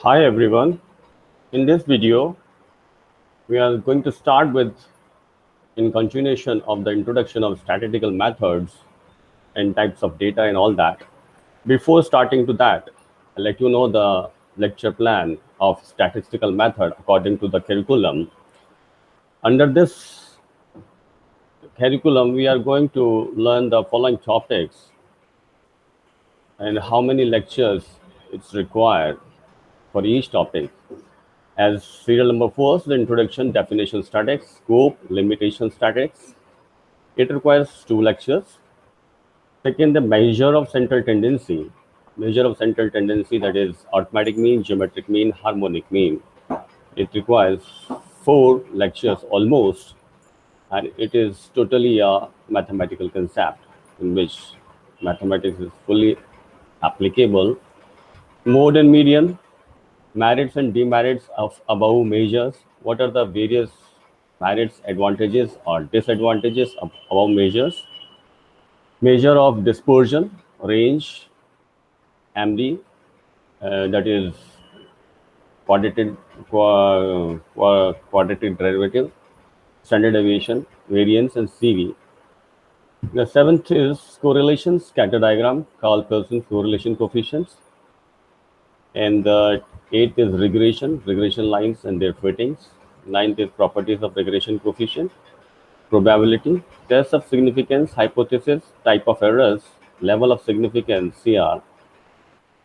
Hi everyone. In this video, we are going to start with in continuation of the introduction of statistical methods and types of data and all that. Before starting to that, I'll let you know the lecture plan of statistical method according to the curriculum. Under this curriculum, we are going to learn the following topics and how many lectures it's required for each topic. As serial number four, the introduction, definition statics, scope, limitation statics. It requires two lectures. Second, the measure of central tendency. Measure of central tendency, that is arithmetic mean, geometric mean, harmonic mean. It requires four lectures almost, and it is totally a mathematical concept in which mathematics is fully applicable. Mode and median, merits and demerits of above measures. What are the various merits, advantages, or disadvantages of above measures? Measure of dispersion, range, MD, that is quantitative, quantitative derivative, standard deviation, variance, and CV. The seventh is correlation scatter diagram, Carl Pearson's correlation coefficients. And the eighth is regression lines and their fittings. Ninth is properties of regression coefficient, probability, test of significance, hypothesis, type of errors, level of significance, CR,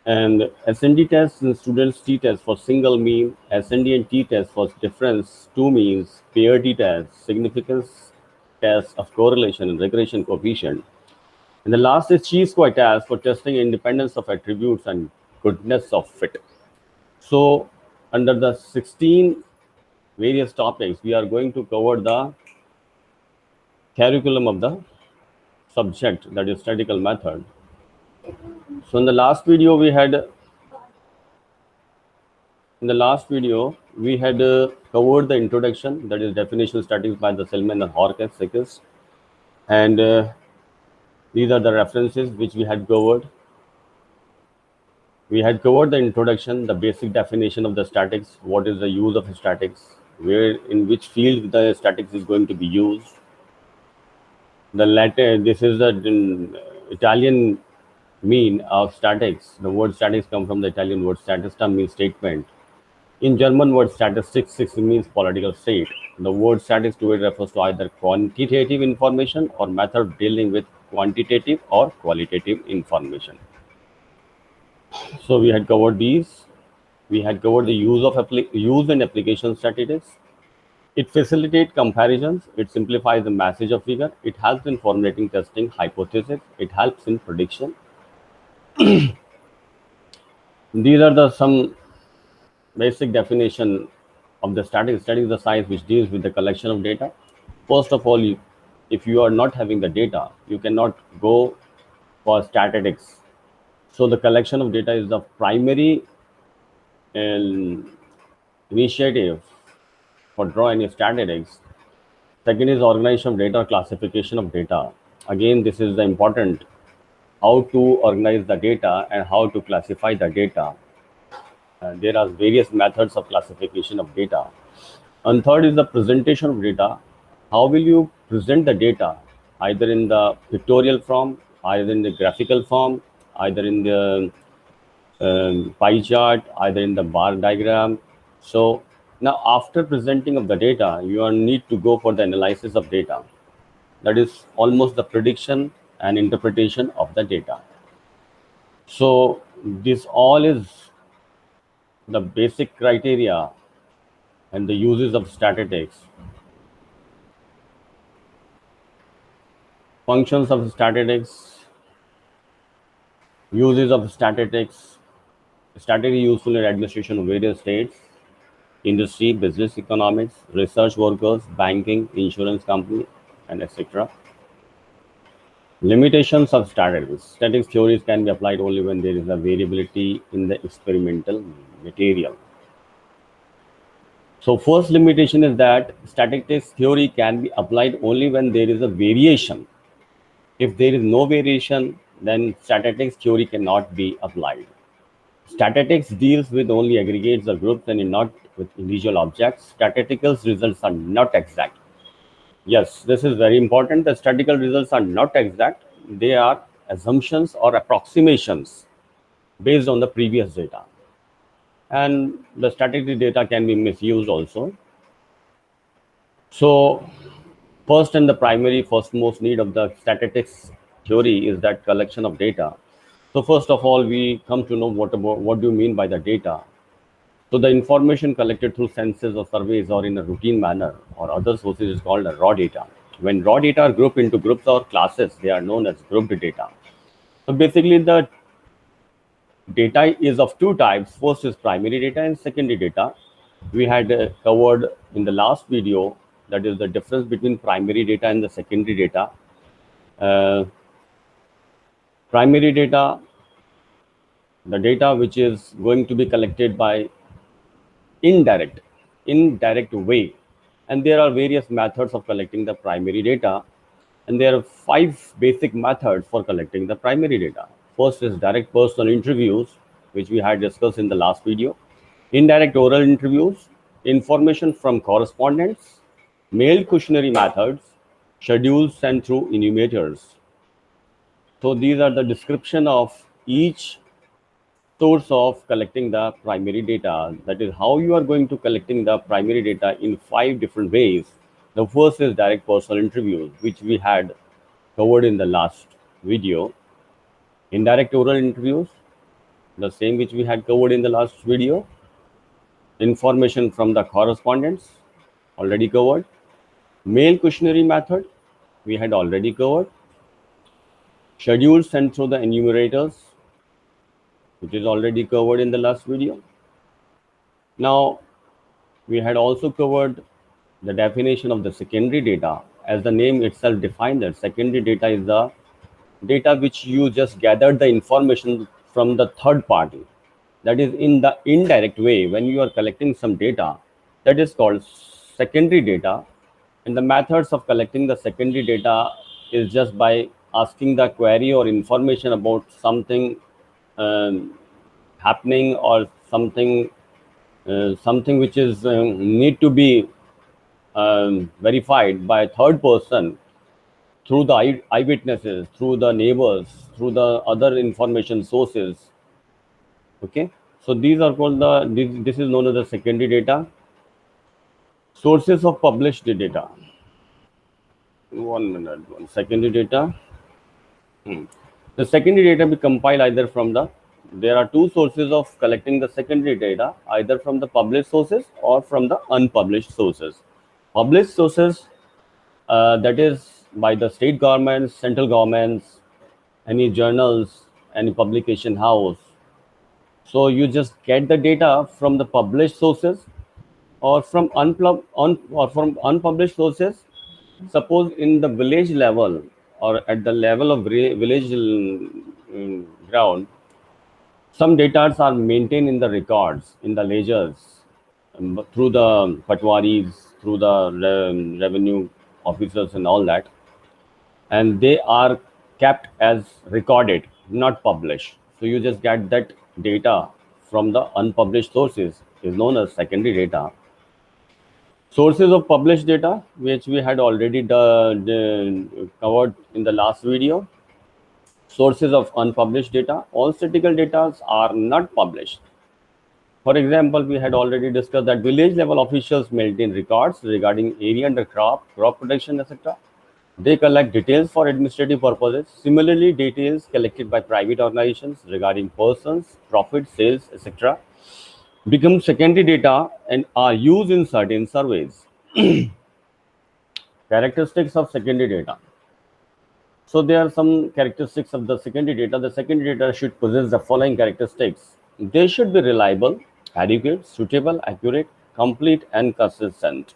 and SND test and students T test for single mean, SND and T test for difference, two means, pair T test, significance test of correlation and regression coefficient. And the last is chi-square test for testing independence of attributes and goodness of fit. So, under the 16 various topics, we are going to cover the curriculum of the subject, that is statistical method. So, we had covered the introduction, that is definition statistics by the Selman and Horkes, and these are the references which we had covered. We had covered the introduction, the basic definition of the statics, what is the use of statics, where in which field the statics is going to be used. The Latin, this is the Italian mean of statics. The word statics come from the Italian word statista, means statement. In German word statistics, means political state. The word statics to it refers to either quantitative information or method dealing with quantitative or qualitative information. So we had covered these. We had covered the use and application statistics. It facilitates comparisons. It simplifies the message of figure. It helps in formulating testing hypothesis. It helps in prediction. These are the some basic definition of the statics. Statics is the science which deals with the collection of data. First of all, if you are not having the data, you cannot go for statistics. So the collection of data is the primary um, initiative for drawing statistics. Second is organization of data, classification of data. Again, this is the important how to organize the data and how to classify the data. There are various methods of classification of data. And third is the presentation of data. How will you present the data? Either in the pictorial form, either in the graphical form, either in the pie chart, either in the bar diagram. So now after presenting of the data, you need to go for the analysis of data. That is almost the prediction and interpretation of the data. So this all is the basic criteria and the uses of statistics. Functions of statistics, uses of statistics, statistics useful in administration of various states, industry, business economics, research workers, banking, insurance company, and etc. Limitations of statistics. Statistics theories can be applied only when there is a variability in the experimental material. So first limitation is that statistics theory can be applied only when there is a variation. If there is no variation, then statistics theory cannot be applied. Statistics deals with only aggregates or groups and not with individual objects. Statistical results are not exact. Yes, this is very important. The statistical results are not exact. They are assumptions or approximations based on the previous data. And the statistical data can be misused also. So, first and the primary, first most need of the statistics theory is that collection of data. So, first of all, we come to know what do you mean by the data. So, the information collected through census or surveys or in a routine manner or other sources is called a raw data. When raw data are grouped into groups or classes, they are known as grouped data. So, basically, the data is of two types. First is primary data and secondary data. We had covered in the last video, that is the difference between primary data and the secondary data. Uh, Primary data, the data which is going to be collected by indirect indirect way, and there are various methods of collecting the primary data, and there are five basic methods for collecting the primary data. First is direct personal interviews, which we had discussed in the last video. Indirect oral interviews, information from correspondents, mail questionnaire methods, schedules sent through enumerators. So these are the description of each source of collecting the primary data. That is how you are going to collecting the primary data in five different ways. The first is direct personal interviews, which we had covered in the last video. Indirect oral interviews, the same which we had covered in the last video. Information from the correspondence, already covered. Mail questionnaire method, we had already covered. Schedules sent through the enumerators, which is already covered in the last video. Now, we had also covered the definition of the secondary data. As the name itself defined that secondary data is the data which you just gathered the information from the third party. That is in the indirect way. When you are collecting some data, that is called secondary data. And the methods of collecting the secondary data is just by asking the query or information about something um, happening, or something which is need to be verified by a third person through the eyewitnesses, through the neighbors, through the other information sources. Okay, so these are called this is known as the secondary data. Sources of published data. 1 minute. Secondary data. The secondary data we compile either from the, there are two sources of collecting the secondary data, either from the published sources or from the unpublished sources. Published sources, that is by the state governments, central governments, any journals, any publication house. So you just get the data from the published sources or from unpublished sources. Suppose in the village level or at the level of village ground, some data are maintained in the records, in the ledgers, through the patwaris, through the revenue officers and all that, and they are kept as recorded, not published. So you just get that data from the unpublished sources is known as secondary data. Sources of published data, which we had already covered in the last video. Sources of unpublished data. All statistical data are not published. For example, we had already discussed that village level officials maintain records regarding area under crop protection, etc. They collect details for administrative purposes. Similarly, details collected by private organizations regarding persons, profit, sales, etc. become secondary data and are used in certain surveys. Characteristics of secondary data. So there are some characteristics of the secondary data. The secondary data should possess the following characteristics. They should be reliable, adequate, suitable, accurate, complete, and consistent.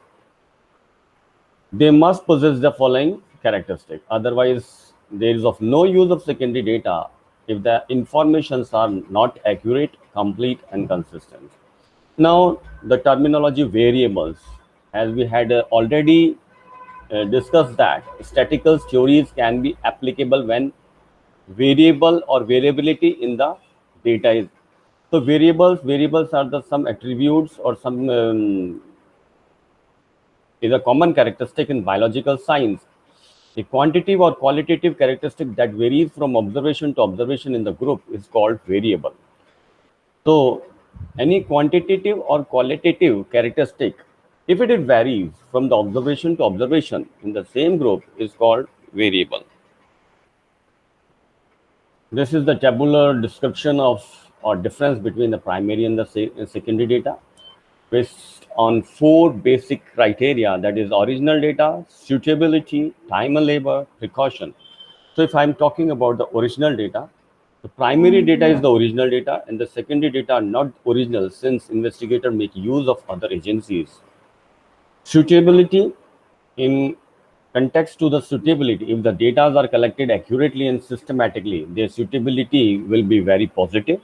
They must possess the following characteristic. Otherwise, there is of no use of secondary data if the informations are not accurate, complete, and consistent. Now, the terminology variables, as we had already discussed that statistical theories can be applicable when variable or variability in the data is. So variables are the some attributes or some is a common characteristic in biological science. A quantitative or qualitative characteristic that varies from observation to observation in the group is called variable. So any quantitative or qualitative characteristic, if it varies from the observation to observation in the same group, is called variable. This is the tabular description of or difference between the primary and the secondary data based on four basic criteria, that is original data, suitability, time and labor, precaution. So if I'm talking about the original data, the primary data is the original data and the secondary data are not original since investigators make use of other agencies. Suitability, in context to the suitability, if the data are collected accurately and systematically, their suitability will be very positive.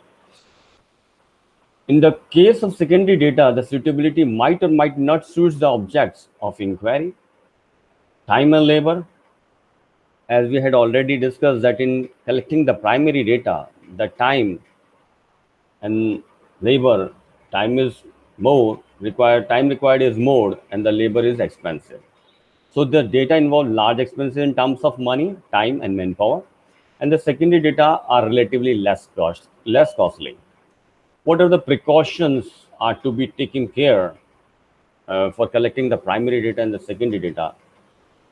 In the case of secondary data, the suitability might or might not suit the objects of inquiry. Time and labor, as we had already discussed, that in collecting the primary data, the time and labor, time required is more, and the labor is expensive. So the data involve large expenses in terms of money, time, and manpower, and the secondary data are relatively less costly. What are the precautions are to be taken care for collecting the primary data and the secondary data?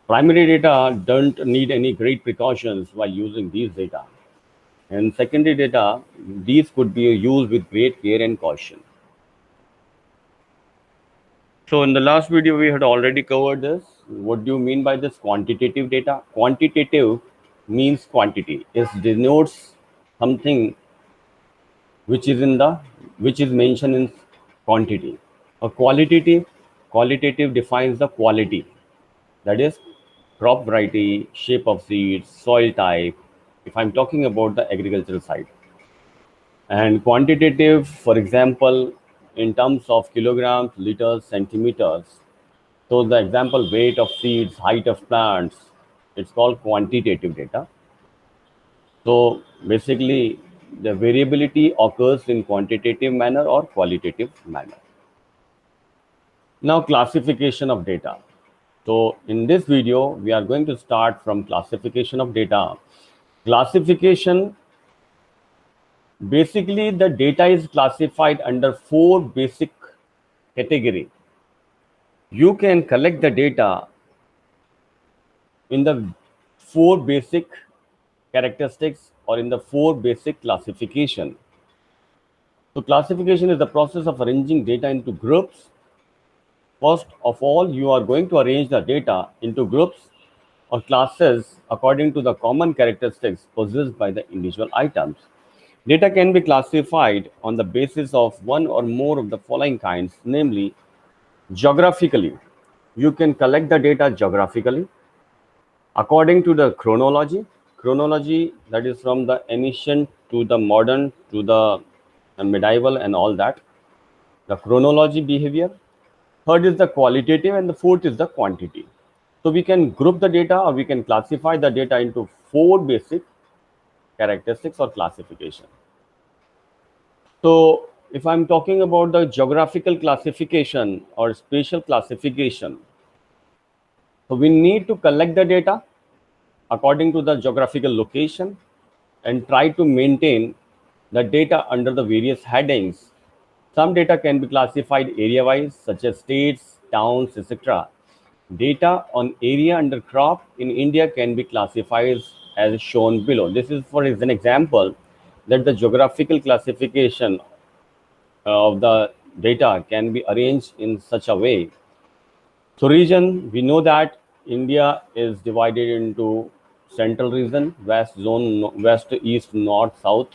Primary data don't need any great precautions while using these data. And secondary data, these could be used with great care and caution. So in the last video, we had already covered this. What do you mean by this quantitative data? Quantitative means quantity. It denotes something which is mentioned in quantity. A qualitative defines the quality, that is crop variety, shape of seeds, soil type, if I'm talking about the agricultural side. And quantitative, for example, in terms of kilograms, liters, centimeters. So the example weight of seeds, height of plants, it's called quantitative data. So basically, the variability occurs in quantitative manner or qualitative manner. Now, classification of data. So in this video, we are going to start from classification of data. Classification, basically the data is classified under four basic categories. You can collect the data in the four basic characteristics or in the four basic classification. So classification is the process of arranging data into groups. First of all, you are going to arrange the data into groups or classes according to the common characteristics possessed by the individual items. Data can be classified on the basis of one or more of the following kinds, namely geographically. You can collect the data geographically according to the chronology, that is from the ancient to the modern to the medieval and all that, the chronology behavior. Third is the qualitative and the fourth is the quantity. So we can group the data or we can classify the data into four basic characteristics or classification. So if I'm talking about the geographical classification or spatial classification, so we need to collect the data according to the geographical location and try to maintain the data under the various headings. Some data can be classified area-wise, such as states, towns, etc. Data on area under crop in India can be classified as shown below. This is for an example that the geographical classification of the data can be arranged in such a way. So region, we know that India is divided into central region, west zone, west, east, north, south,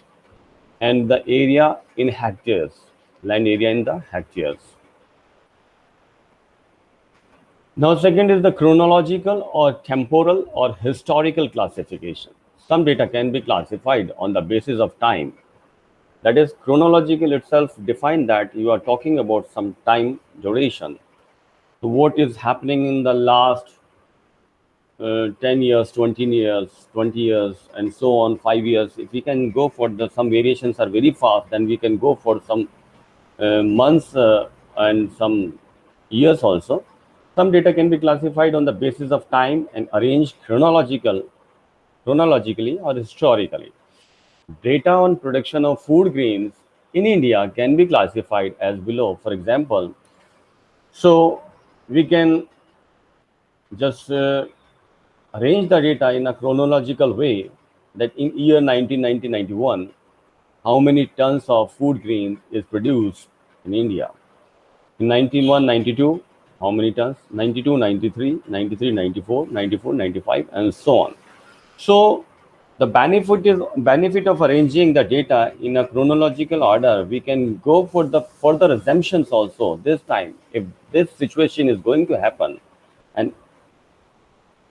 and the area in hectares, land area in the hectares. Now, second is the chronological or temporal or historical classification. Some data can be classified on the basis of time. That is, chronological itself define that you are talking about some time duration. So what is happening in the last 10 years, 20 years, 20 years, and so on, 5 years. If we can go for some variations are very fast, then we can go for some months and some years also. Some data can be classified on the basis of time and arranged chronologically or historically. Data on production of food grains in India can be classified as below. For example, so we can just arrange the data in a chronological way that in year 1991, how many tons of food grain is produced in India. In 91, 92, how many tons? 92, 93, 93, 94, 94, 95, and so on. So the benefit of arranging the data in a chronological order. We can go for the further assumptions also. This time, if this situation is going to happen, and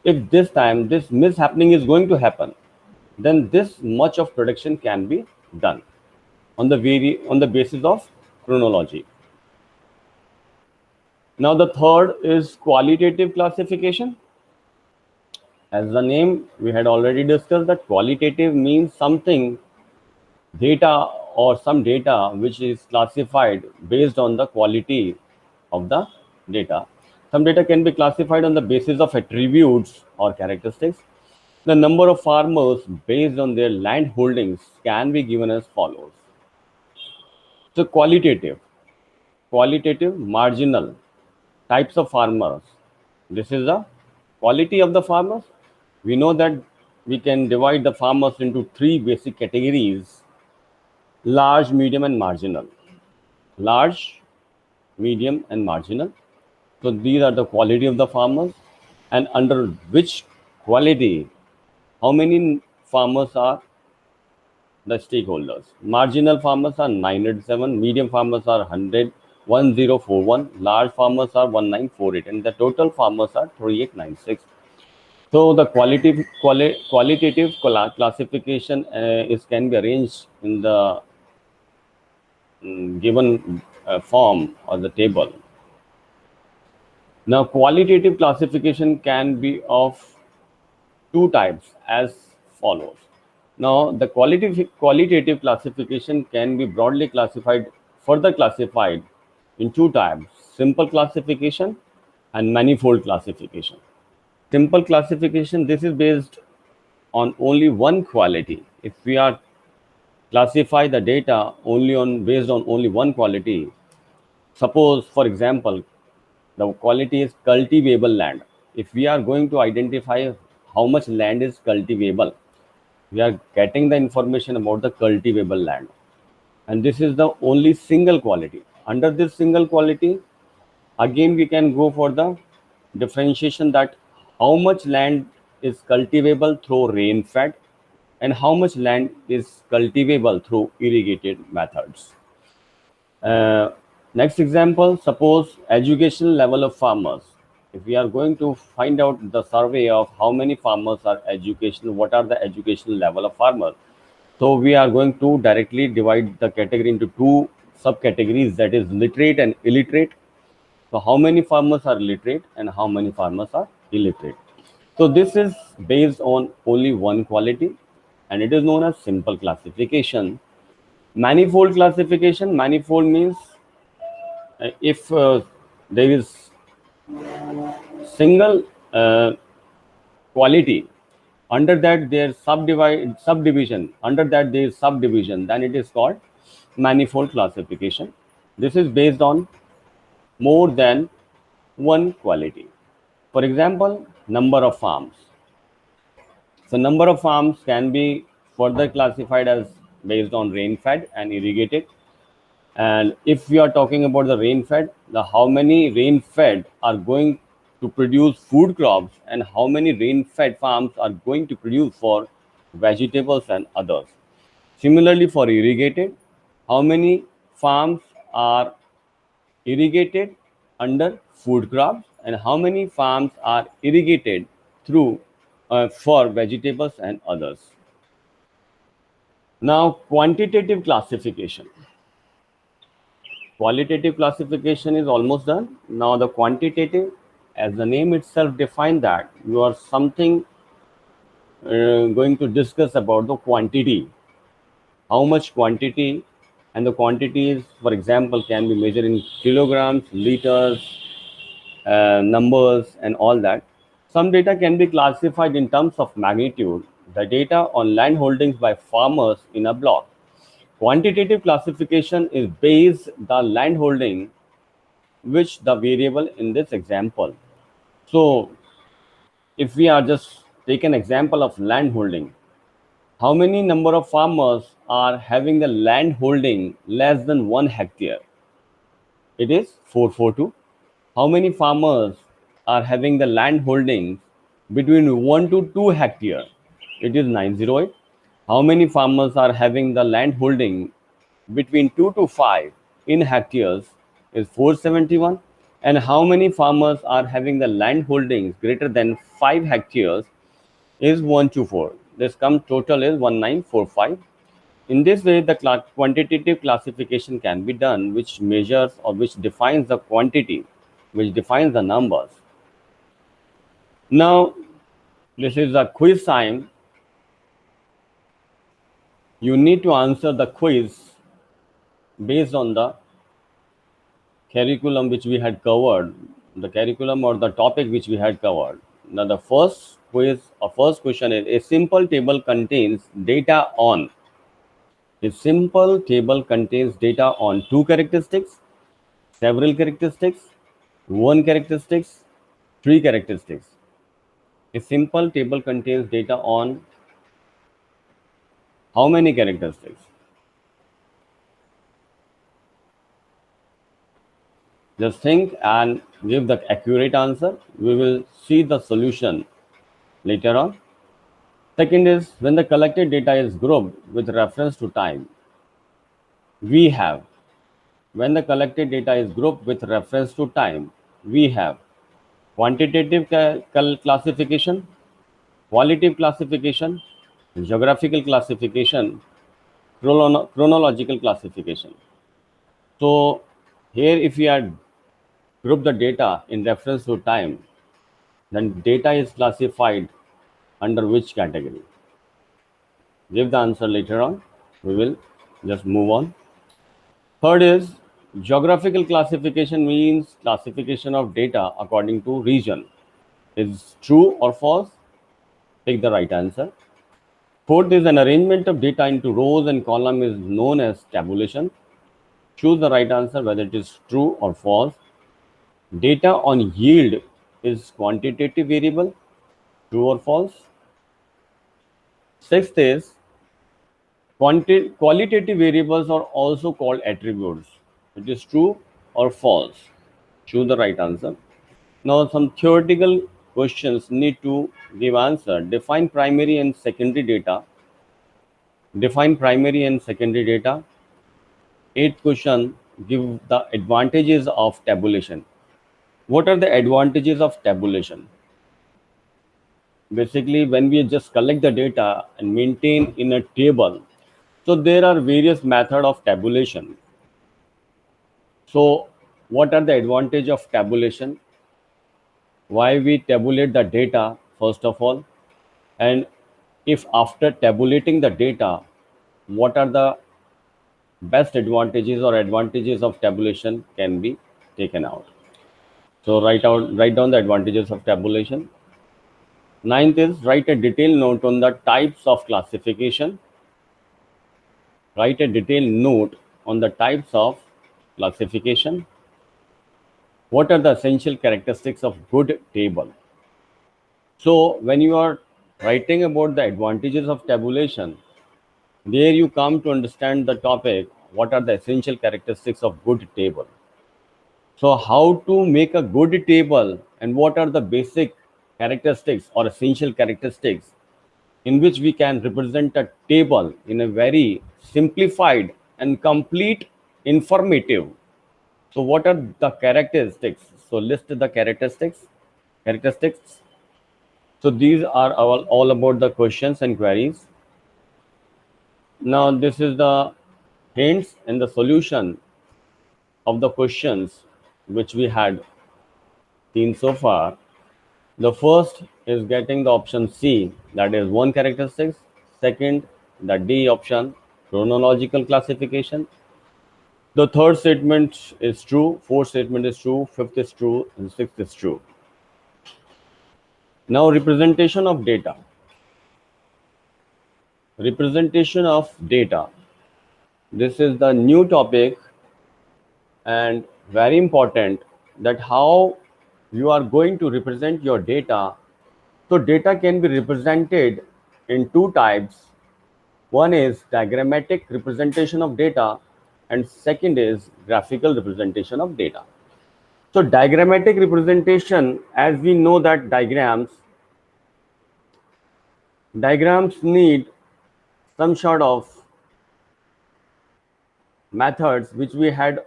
if this time this mishappening is going to happen, then this much of production can be done on the basis of chronology. Now the third is qualitative classification. As the name we had already discussed, that qualitative means something data or some data which is classified based on the quality of the data. Some data can be classified on the basis of attributes or characteristics. The number of farmers based on their land holdings can be given as follows. So qualitative, marginal types of farmers. This is the quality of the farmers. We know that we can divide the farmers into three basic categories: large, medium, and marginal. Large, medium, and marginal. So these are the quality of the farmers, and under which quality, how many farmers are the stakeholders. Marginal farmers are 987, medium farmers are 100, 1041, large farmers are 1948, and the total farmers are 3896. So the qualitative classification is can be arranged in the given form or the table. Now, qualitative classification can be of two types as follows. Now, the qualitative classification can be broadly further classified in two types: simple classification and manifold classification. Simple classification, this is based on only one quality. If we are classify the data only on based on only one quality, suppose for example, the quality is cultivable land. If we are going to identify how much land is cultivable, we are getting the information about the cultivable land, and this is the only single quality. Under this single quality, again we can go for the differentiation that how much land is cultivable through rain fed and how much land is cultivable through irrigated methods. uh, Next example, suppose education level of farmers. If we are going to find out the survey of how many farmers are educational, what are the educational level of farmers, so we are going to directly divide the category into two subcategories, that is literate and illiterate. So how many farmers are literate and how many farmers are illiterate? So this is based on only one quality, and it is known as simple classification. Manifold classification. Manifold means if there is single quality, under that there subdivision, under that there is subdivision, then it is called manifold classification. This is based on more than one quality. For example, number of farms. So number of farms can be further classified as based on rain fed and irrigated. And if we are talking about the rain fed, the how many rain fed are going to produce food crops and how many rain fed farms are going to produce for vegetables and others. Similarly, for irrigated, how many farms are irrigated under food crops and how many farms are irrigated through for vegetables and others. Now, quantitative classification. Qualitative classification is almost done. Now the quantitative. as the name itself defines that you are something going to discuss about the quantity, how much quantity, and the quantities, for example, can be measured in kilograms, liters, numbers, and all that. Some data can be classified in terms of magnitude, the data on land holdings by farmers in a block. Quantitative classification is based the land holding which the variable in this example. So if we are just take an example of land holding, how many number of farmers are having the land holding less than 1 hectare? It is 442. How many farmers are having the land holdings between 1 to 2 hectare? It is 908. How many farmers are having the land holding between 2 to 5 in hectares? Is 471. And how many farmers are having the land holdings greater than 5 hectares? Is 124. This comes total is 1945. In this way, the quantitative classification can be done, which measures or which defines the quantity, which defines the numbers. Now, this is a quiz time. You need to answer the quiz based on the curriculum which we had covered, the curriculum or the topic which we had covered. Now, the first quiz or first question is a simple table contains data on. A simple table contains data on two characteristics, several characteristics, one characteristics, three characteristics. A simple table contains data on how many characteristics? Just think and give the accurate answer. We will see the solution later on. Second is when the collected data is grouped with reference to time. We have, when the collected data is grouped with reference to time, we have quantitative classification, qualitative classification, geographical classification, chronological classification. So here if we are group the data in reference to time, then data is classified under which category? Give the answer later on. We will just move on. Third is geographical classification means classification of data according to region. Is true or false? Take the right answer. Fourth is an arrangement of data into rows and column is known as tabulation. Choose the right answer whether it is true or false. Data on yield is quantitative variable. True or false? Sixth is qualitative variables are also called attributes. It is true or false? Choose the right answer. Now some theoretical questions need to give answer. Define primary and secondary data. Define primary and secondary data. Eighth question, give the advantages of tabulation. What are the advantages of tabulation? Basically, when we just collect the data and maintain in a table, so there are various methods of tabulation. So what are the advantage of tabulation? Why we tabulate the data first of all, and if after tabulating the data, what are the best advantages or advantages of tabulation can be taken out. So write down the advantages of tabulation. Ninth is write a detailed note on the types of classification. Write a detailed note on the types of classification. What are the essential characteristics of good table? So when you are writing about the advantages of tabulation, there you come to understand the topic, what are the essential characteristics of good table. So how to make a good table and what are the basic characteristics or essential characteristics in which we can represent a table in a very simplified and complete informative. So what are the characteristics? So list the characteristics. Characteristics. So these are all about the questions and queries. Now this is the hints and the solution of the questions which we had seen so far. The first is getting the option C, that is one characteristics. Second, the D option, chronological classification. The third statement is true, fourth statement is true, fifth is true, and sixth is true. Now, representation of data. Representation of data. This is the new topic and very important, that how you are going to represent your data. So data can be represented in two types. One is diagrammatic representation of data, and second is graphical representation of data. So diagrammatic representation, as we know that diagrams need some sort of methods which we had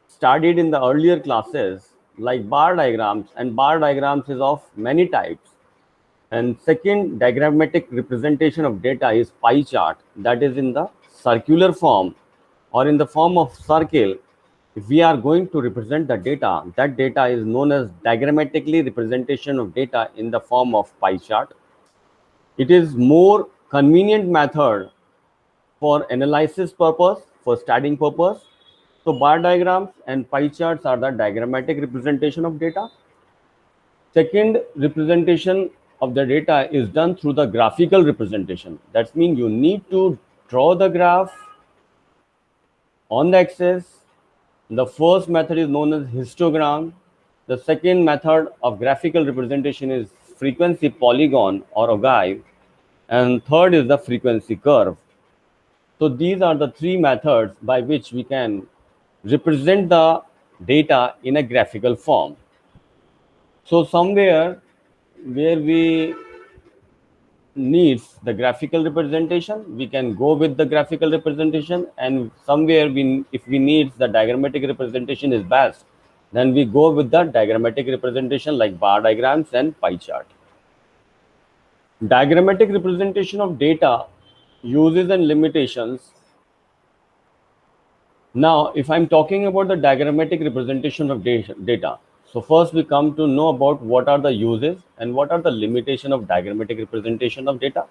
studied in the earlier classes, like bar diagrams, and bar diagrams is of many types. And second diagrammatic representation of data is pie chart, that is in the circular form or in the form of circle. If we are going to represent the data, that data is known as diagrammatically representation of data in the form of pie chart. It is more convenient method for analysis purpose, for studying purpose. So bar diagrams and pie charts are the diagrammatic representation of data. Second representation of the data is done through the graphical representation. That means you need to draw the graph on the axis. The first method is known as histogram. The second method of graphical representation is frequency polygon or ogive. And third is the frequency curve. So these are the three methods by which we can represent the data in a graphical form. So somewhere where we needs the graphical representation, we can go with the graphical representation, and somewhere if we need the diagrammatic representation is best, then we go with the diagrammatic representation like bar diagrams and pie chart. Diagrammatic representation of data, uses and limitations. Now, if I'm talking about the diagrammatic representation of data, so first we come to know about what are the uses and what are the limitation of diagrammatic representation of data.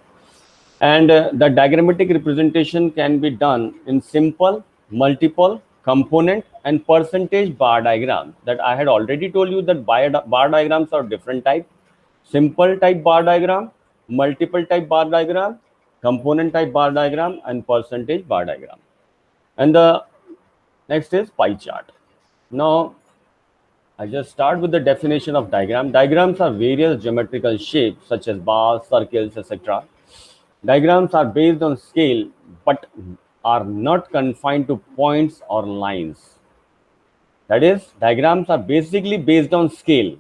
And the diagrammatic representation can be done in simple, multiple, component, and percentage bar diagram. That I had already told you that bar diagrams are different type: simple type bar diagram, multiple type bar diagram, component type bar diagram, and percentage bar diagram. And the next is pie chart. Now, I just start with the definition of diagram. Diagrams are various geometrical shapes such as bars, circles, etc. Diagrams are based on scale but are not confined to points or lines. That is, diagrams are basically based on scale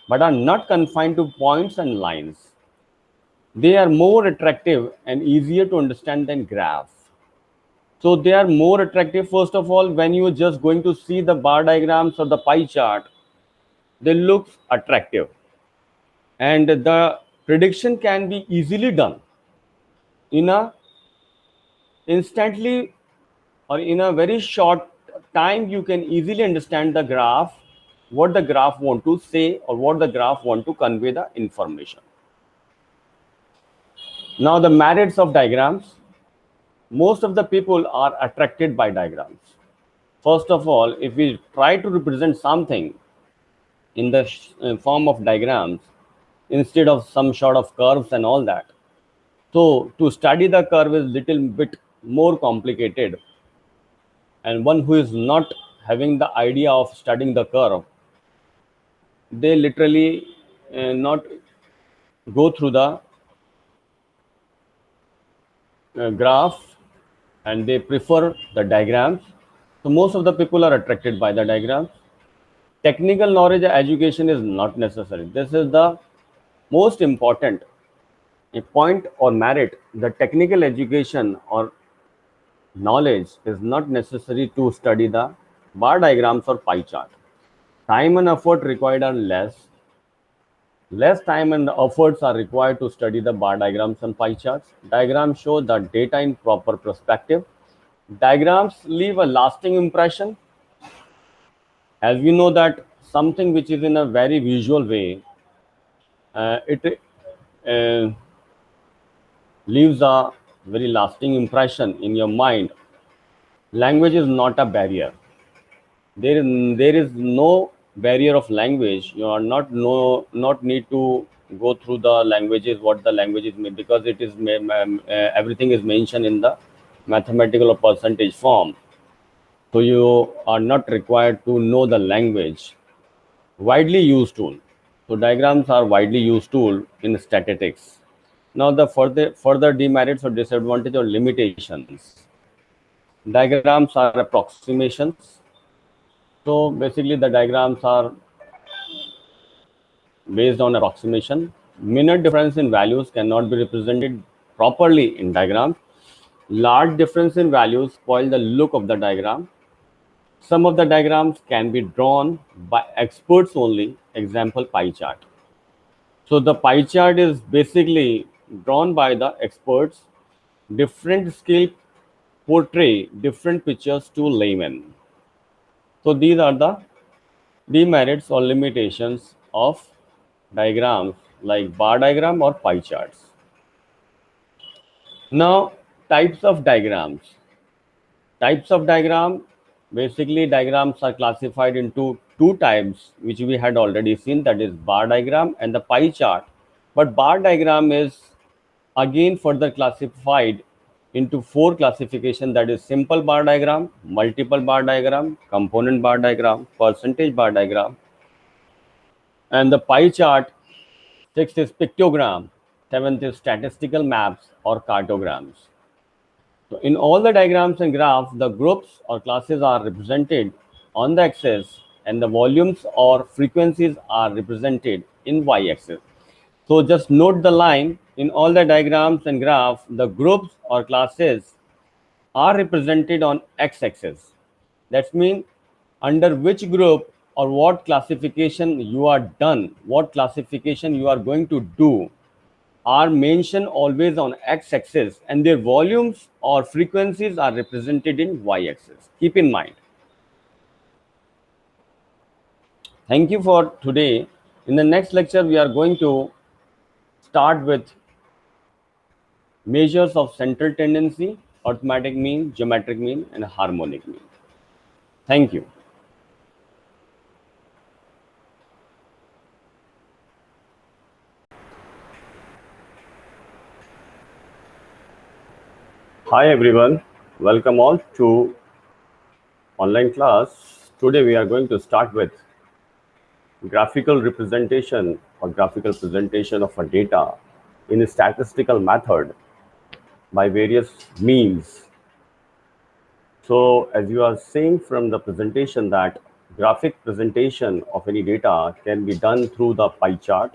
but are not confined to points and lines. They are more attractive and easier to understand than graphs. So they are more attractive, first of all, when you are just going to see the bar diagrams or the pie chart, they look attractive. And the prediction can be easily done in a instantly, or in a very short time. You can easily understand the graph, what the graph want to say, or what the graph want to convey the information. Now, the merits of diagrams. Most of the people are attracted by diagrams. First of all, if we try to represent something in the form of diagrams instead of some sort of curves and all that, so to study the curve is little bit more complicated, and one who is not having the idea of studying the curve, they literally not go through the graph, and they prefer the diagrams. So most of the people are attracted by the diagrams. Technical knowledge education is not necessary. This is the most important a point or merit. The technical education or knowledge is not necessary to study the bar diagrams or pie chart. Time and effort required are less. Less time and efforts are required to study the bar diagrams and pie charts. Diagrams show the data in proper perspective. Diagrams leave a lasting impression. As we know that something which is in a very visual way, it leaves a very lasting impression in your mind. Language is not a barrier. There is no barrier of language. You are not need to go through the languages, what the languages mean, because it is everything is mentioned in the mathematical or percentage form. So you are not required to know the language. Widely used tool. So diagrams are widely used tool in statistics. Now the further demerits or disadvantage or limitations. Diagrams are approximations. So basically the diagrams are based on approximation. Minor difference in values cannot be represented properly in diagrams. Large difference in values spoil the look of the diagram. Some of the diagrams can be drawn by experts only. Example, pie chart. So the pie chart is basically drawn by the experts. Different skill portray different pictures to laymen. So these are the demerits or limitations of diagrams like bar diagram or pie charts. Now, types of diagrams. Types of diagram, basically diagrams are classified into two types, which we had already seen, that is bar diagram and the pie chart. But bar diagram is again further classified into four classification, that is simple bar diagram, multiple bar diagram, component bar diagram, percentage bar diagram. And the pie chart, sixth is pictogram, seventh is statistical maps or cartograms. So in all the diagrams and graphs, the groups or classes are represented on the axis and the volumes or frequencies are represented in y-axis. So just note the line, in all the diagrams and graphs, the groups or classes are represented on x-axis. That means under which group or what classification you are done, what classification you are going to do, are mentioned always on x-axis and their volumes or frequencies are represented in y-axis. Keep in mind. Thank you for today. In the next lecture, we are going to start with measures of central tendency, arithmetic mean, geometric mean, and harmonic mean. Thank you. Hi everyone, welcome all to online class. Today we are going to start with graphical representation or graphical presentation of a data in a statistical method by various means. So as you are seeing from the presentation, that graphic presentation of any data can be done through the pie chart,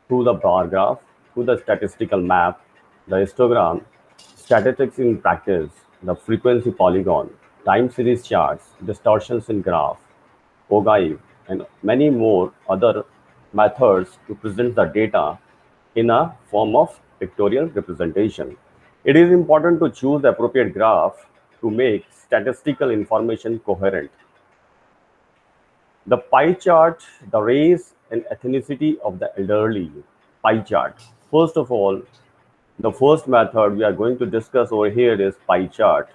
through the bar graph, through the statistical map, the histogram, statistics in practice, the frequency polygon, time series charts, distortions in graph, Ogive, and many more other methods to present the data in a form of pictorial representation. It is important to choose the appropriate graph to make statistical information coherent. The pie chart, the race and ethnicity of the elderly. Pie chart. First of all, the first method we are going to discuss over here is pie chart.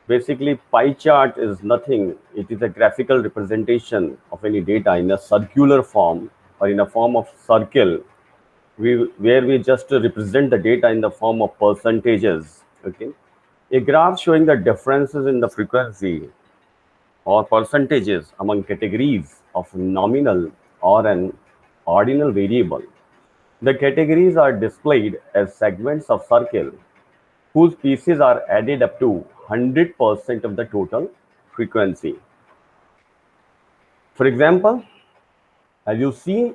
Basically, pie chart is nothing. It is a graphical representation of any data in a circular form or in a form of circle, where we just represent the data in the form of percentages. Okay, a graph showing the differences in the frequency or percentages among categories of nominal or an ordinal variable. The categories are displayed as segments of circle whose pieces are added up to 100% of the total frequency. For example, as you see,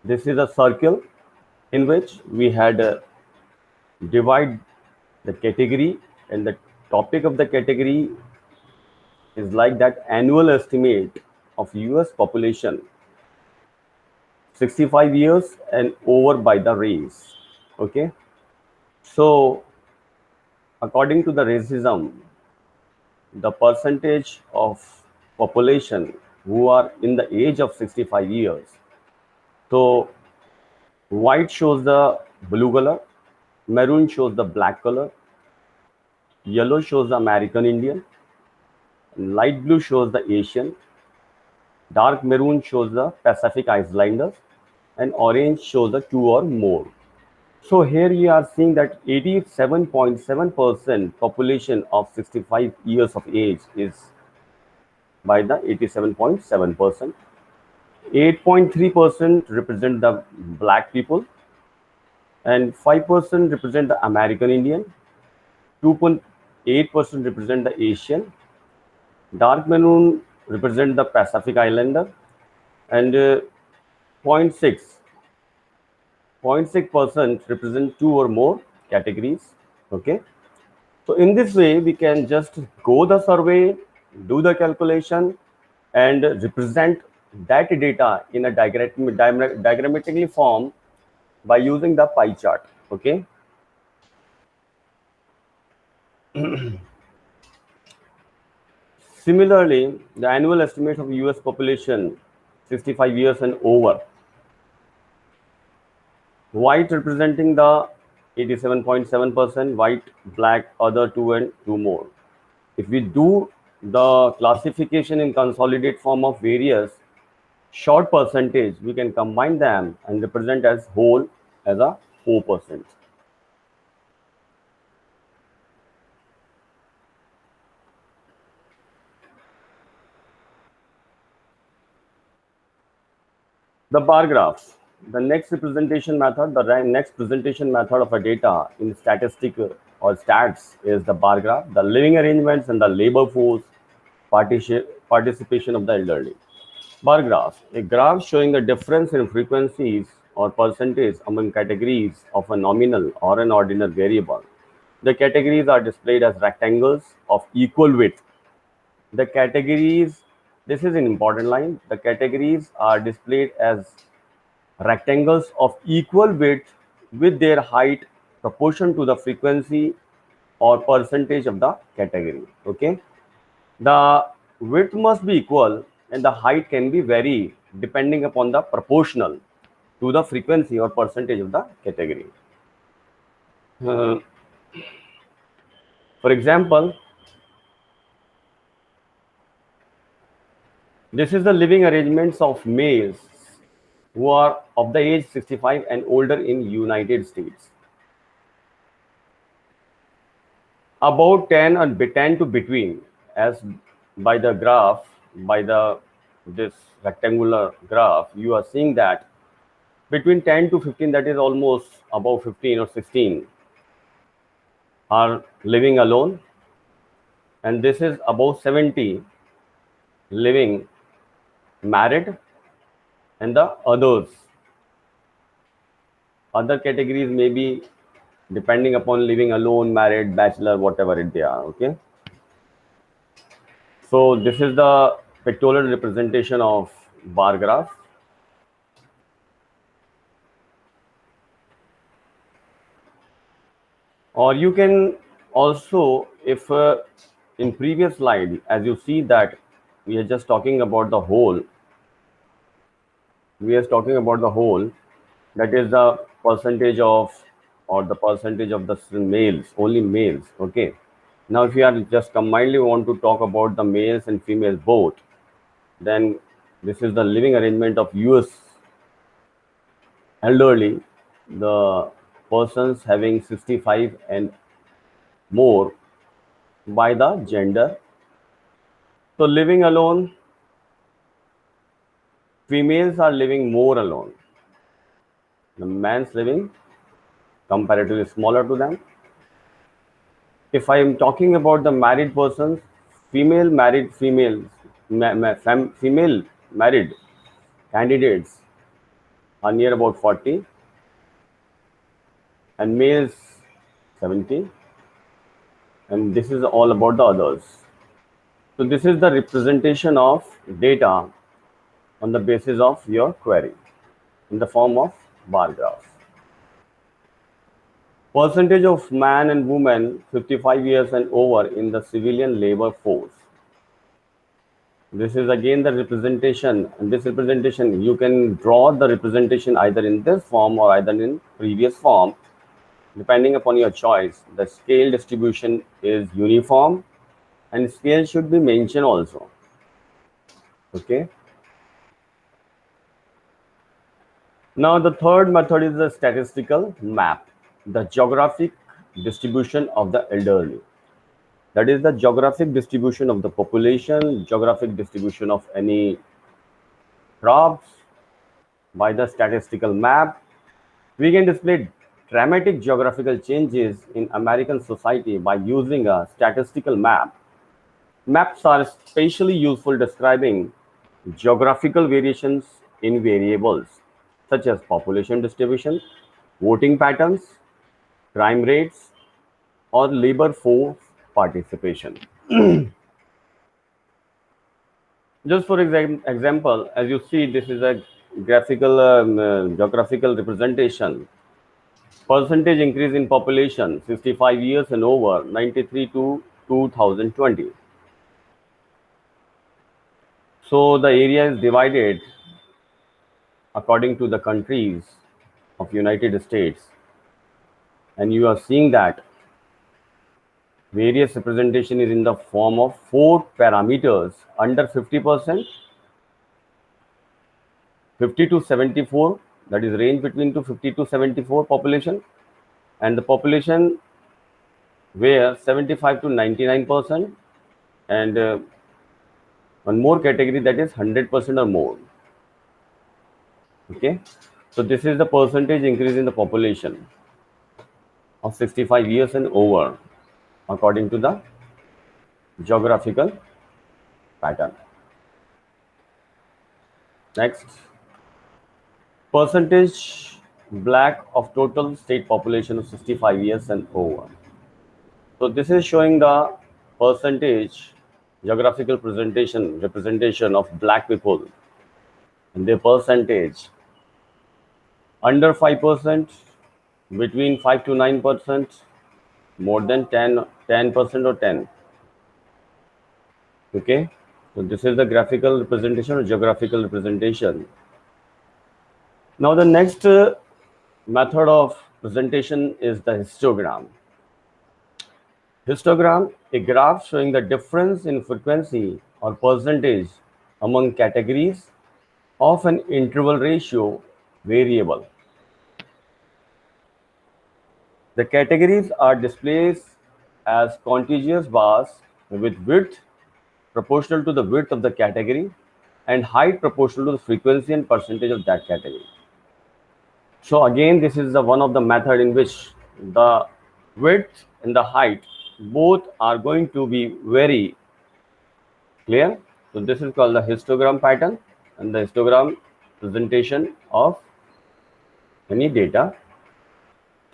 this is a circle in which we had divide the category, and the topic of the category is like that annual estimate of US population 65 years and over by the race. Okay, so according to the racism, the percentage of population who are in the age of 65 years. So white shows the blue color, maroon shows the black color, yellow shows the American Indian, light blue shows the Asian, dark maroon shows the Pacific Islanders, and orange shows the two or more. So here you are seeing that 87.7% population of 65 years of age is by the 87.7%. 8.3% represent the black people, and 5% represent the American Indian, 2.8% represent the Asian, dark maroon represent the Pacific Islander, and 0.6% represent two or more categories. Okay. So in this way, we can just go the survey, do the calculation, and represent that data in a diagrammatically form by using the pie chart. Okay. Similarly, the annual estimate of US population 65 years and over, white representing the 87.7%, white, black, other two and two more. If we do the classification in consolidate form of various short percentage, we can combine them and represent as whole as a 4%. The bar graphs. The next representation method, the next presentation method of a data in statistic or stats is the bar graph, the living arrangements and the labor force participation of the elderly. Bar graph, a graph showing the difference in frequencies or percentage among categories of a nominal or an ordinal variable. The categories are displayed as rectangles of equal width. The categories, this is an important line, the categories are displayed as rectangles of equal width with their height proportion to the frequency or percentage of the category. Okay. The width must be equal and the height can be vary depending upon the proportional to the frequency or percentage of the category. Uh, for example, this is the living arrangements of males who are of the age 65 and older in United States. About 10 and 10 to between, as by the graph, by the this rectangular graph, you are seeing that between 10 to 15, that is almost above 15 or 16, are living alone, and this is above 70 living married, and the others, other categories may be depending upon living alone, married, bachelor, whatever it they are. Okay. So this is the pictorial representation of bar graph. Or you can also, if in previous slide, as you see that we are just talking about the whole, we are talking about the whole, that is the percentage of or the percentage of the males, only males. Okay. Now, if you are just combinedly want to talk about the males and females both, then this is the living arrangement of US elderly, the persons having 65 and more by the gender. So living alone, females are living more alone. The man's living comparatively smaller to them. If I am talking about the married persons, female married females, female married candidates are near about 40 and males 70, and this is all about the others. So this is the representation of data on the basis of your query in the form of bar graph. Percentage of man and woman 55 years and over in the civilian labor force. This is again the representation, and this representation you can draw the representation either in this form or either in previous form, depending upon your choice. The scale distribution is uniform, and scale should be mentioned also. Okay. Now the third method is the statistical map, the geographic distribution of the elderly. That is the geographic distribution of the population, geographic distribution of any crops by the statistical map. We can display dramatic geographical changes in American society by using a statistical map. Maps are especially useful describing geographical variations in variables such as population distribution, voting patterns, crime rates, or labor force participation. Just for example, as you see, this is a graphical geographical representation. Percentage increase in population 65 years and over 93 to 2020. So the area is divided according to the countries of United States, and you are seeing that various representation is in the form of four parameters: under 50%, 50 to 74, that is range between to 50 to 74 population, and the population where 75 to 99%, and one more category that is 100% or more. Okay, so this is the percentage increase in the population of 65 years and over according to the geographical pattern. Next, percentage black of total state population of 65 years and over. So this is showing the percentage geographical representation of black people and their percentage under 5%, between 5 to 9%, more than 10% or 10. Okay, so this is the graphical representation or geographical representation. Now the next method of presentation is the histogram. Histogram, a graph showing the difference in frequency or percentage among categories of an interval ratio variable. The categories are displayed as contiguous bars with width proportional to the width of the category and height proportional to the frequency and percentage of that category. So again, this is the one of the method in which the width and the height both are going to be very clear. So this is called the histogram pattern and the histogram presentation of any data.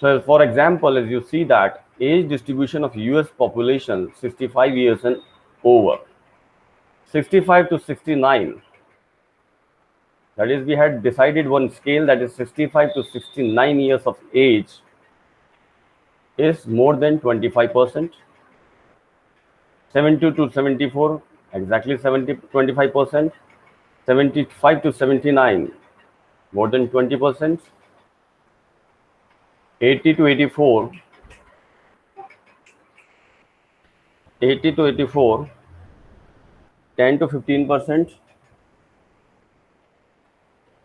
So for example, as you see that age distribution of US population 65 years and over, 65 to 69, that is we had decided one scale that is 65 to 69 years of age is more than 25%. 70 to 74, exactly 25%. 75 to 79, more than 20%. 80 to 84, 80 to 84, 10 to 15%.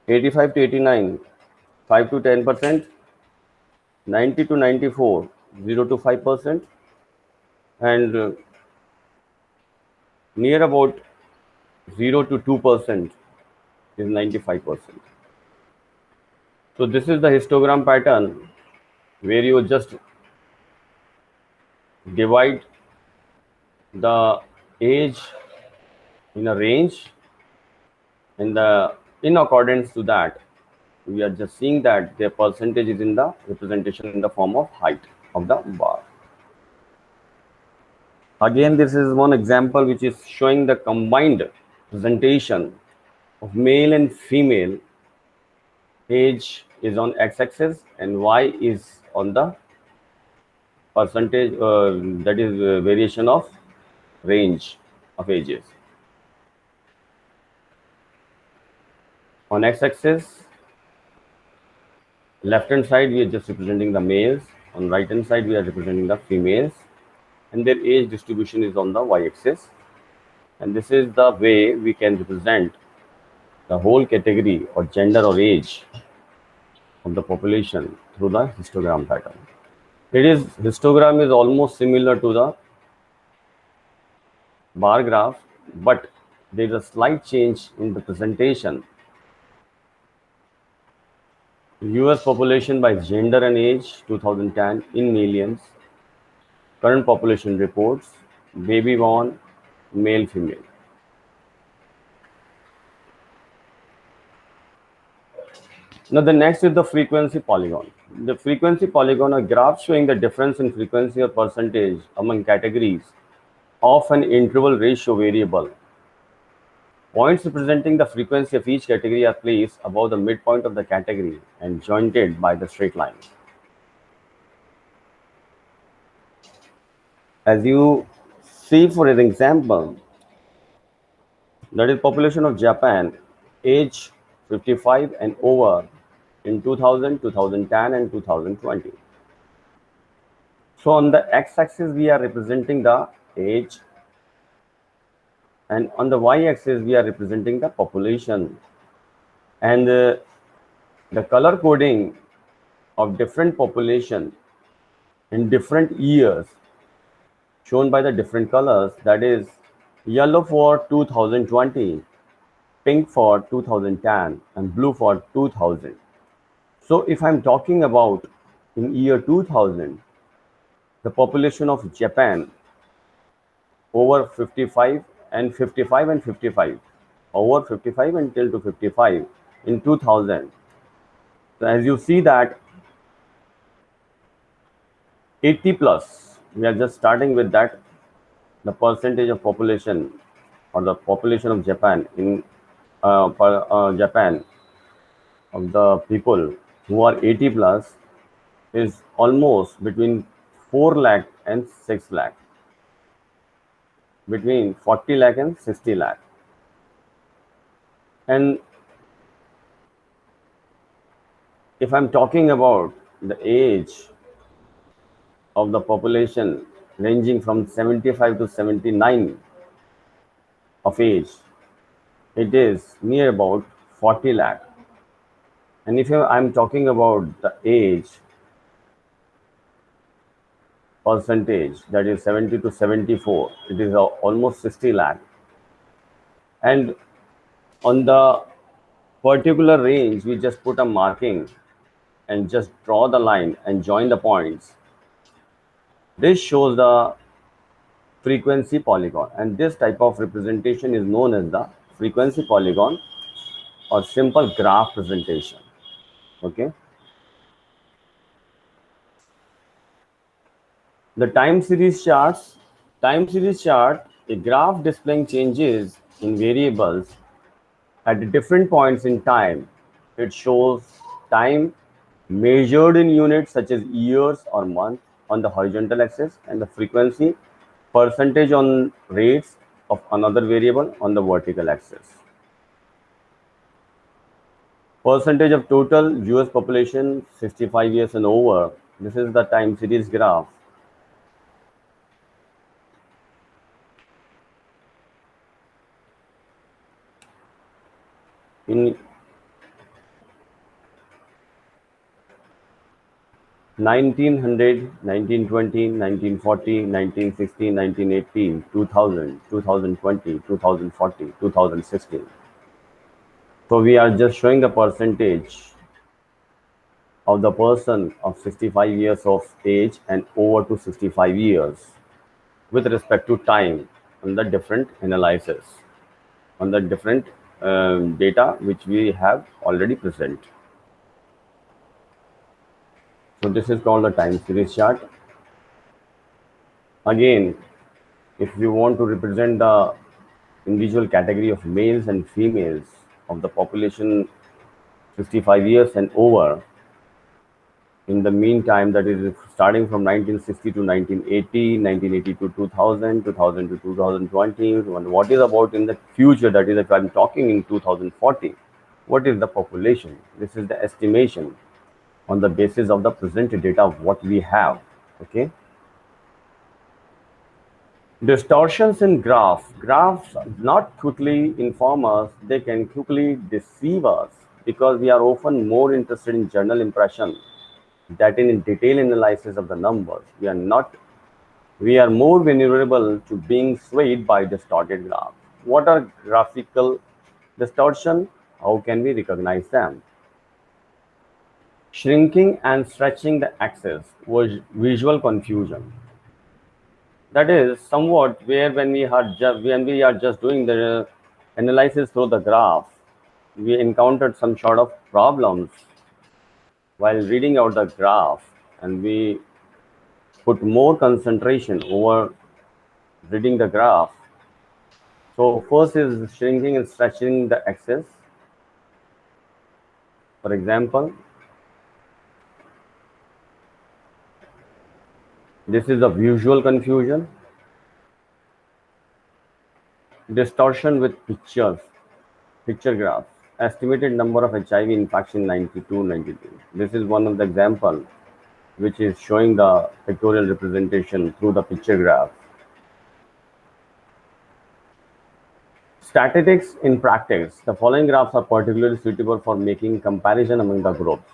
85 to 89, 5 to 10%. 90 to 94, 0 to 5%. And near about 0 to 2% is 95%. So this is the histogram pattern where you just divide the age in a range, and in accordance to that we are just seeing that their percentage is in the representation in the form of height of the bar. Again, this is one example which is showing the combined presentation of male and female. Age is on x-axis and y is on the percentage, that is variation of range of ages. On x-axis, left hand side we are just representing the males, on right hand side we are representing the females, and their age distribution is on the y-axis. And this is the way we can represent the whole category or gender or age of the population through the histogram pattern. Histogram is almost similar to the bar graph, but there is a slight change in the presentation. US population by gender and age 2010 in millions. Current population reports, baby born, male, female. Now the next is the frequency polygon. The frequency polygon are graphs showing the difference in frequency or percentage among categories of an interval ratio variable. Points representing the frequency of each category are placed above the midpoint of the category and jointed by the straight line. As you see, for an example, that is population of Japan, age 55 and over in 2000, 2010 and 2020. So on the x-axis we are representing the age, and on the y-axis we are representing the population, and the color coding of different population in different years shown by the different colors, that is yellow for 2020, pink for 2010 and blue for 2000. So if I'm talking about in year 2000, the population of Japan over 55 and 55 and 55, over 55 until to 55 in 2000. So as you see that 80 plus, we are just starting with that, the percentage of population or the population of Japan in Japan of the people who are 80 plus is almost between 4 lakh and 6 lakh, between 40 lakh and 60 lakh. And if I'm talking about the age of the population ranging from 75 to 79 of age, it is near about 40 lakh. And if I'm talking about the age percentage, that is 70 to 74, it is almost 60 lakh. And on the particular range, we just put a marking and just draw the line and join the points. This shows the frequency polygon, and this type of representation is known as the frequency polygon or simple graph presentation. Okay. The time series charts. Time series chart, a graph displaying changes in variables at different points in time. It shows time measured in units such as years or months on the horizontal axis, and the frequency percentage on rates of another variable on the vertical axis. Percentage of total US population 65 years and over. This is the time series graph. In 1900, 1920, 1940, 1960, 1980, 2000, 2020, 2040, 2016. So we are just showing the percentage of the person of 65 years of age and over to 65 years with respect to time on the different analysis, on the different data which we have already present. So this is called the time series chart. Again, if you want to represent the individual category of males and females of the population 65 years and over, in the meantime, that is starting from 1960 to 1980, 1980 to 2000, 2000 to 2020, and what is about in the future, that is if I'm talking in 2040. What is the population? This is the estimation on the basis of the present data of what we have. Okay. Distortions in graphs not quickly inform us, they can quickly deceive us because we are often more interested in general impression that in detailed analysis of the numbers. We are more vulnerable to being swayed by distorted graphs. What are graphical distortion? How can we recognize them? Shrinking and stretching the axis was visual confusion. That is somewhat where when we are just doing the analysis through the graph, we encountered some sort of problems while reading out the graph, and we put more concentration over reading the graph. So first is shrinking and stretching the axis. For example, this is the visual confusion, distortion with picture graphs, estimated number of HIV infection 92, 93. This is one of the example which is showing the pictorial representation through the picture graph. Statistics in practice. The following graphs are particularly suitable for making comparison among the groups.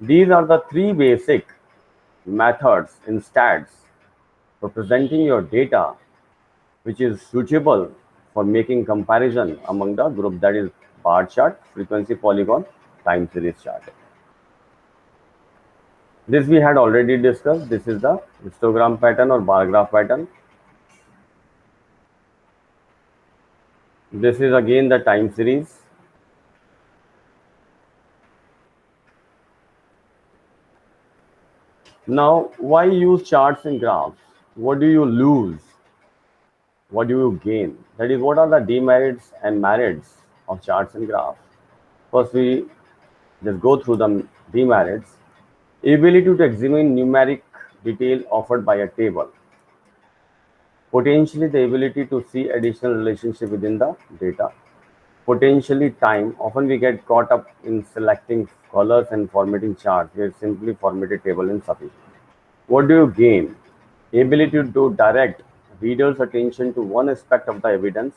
These are the three basic methods in stats for presenting your data which is suitable for making comparison among the group, that is bar chart, frequency polygon, time series chart. This we had already discussed. This is the histogram pattern or bar graph pattern. This is again the time series. Now, why use charts and graphs? What do you lose? What do you gain? That is, what are the demerits and merits of charts and graphs? First, we just go through the demerits. Ability to examine numeric detail offered by a table. Potentially, the ability to see additional relationship within the data. Potentially, time. Often we get caught up in selecting colors and formatting charts. We simply format a table and sufficient. What do you gain? Ability to direct readers' attention to one aspect of the evidence,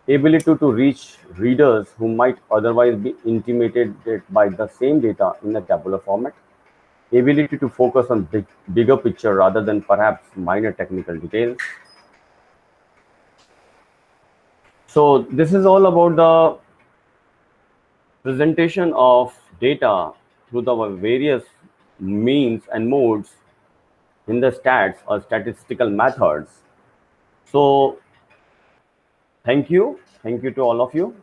ability to reach readers who might otherwise be intimidated by the same data in a tabular format, ability to focus on bigger picture rather than perhaps minor technical details. So this is all about the presentation of data through the various means and modes in the stats or statistical methods. So thank you to all of you.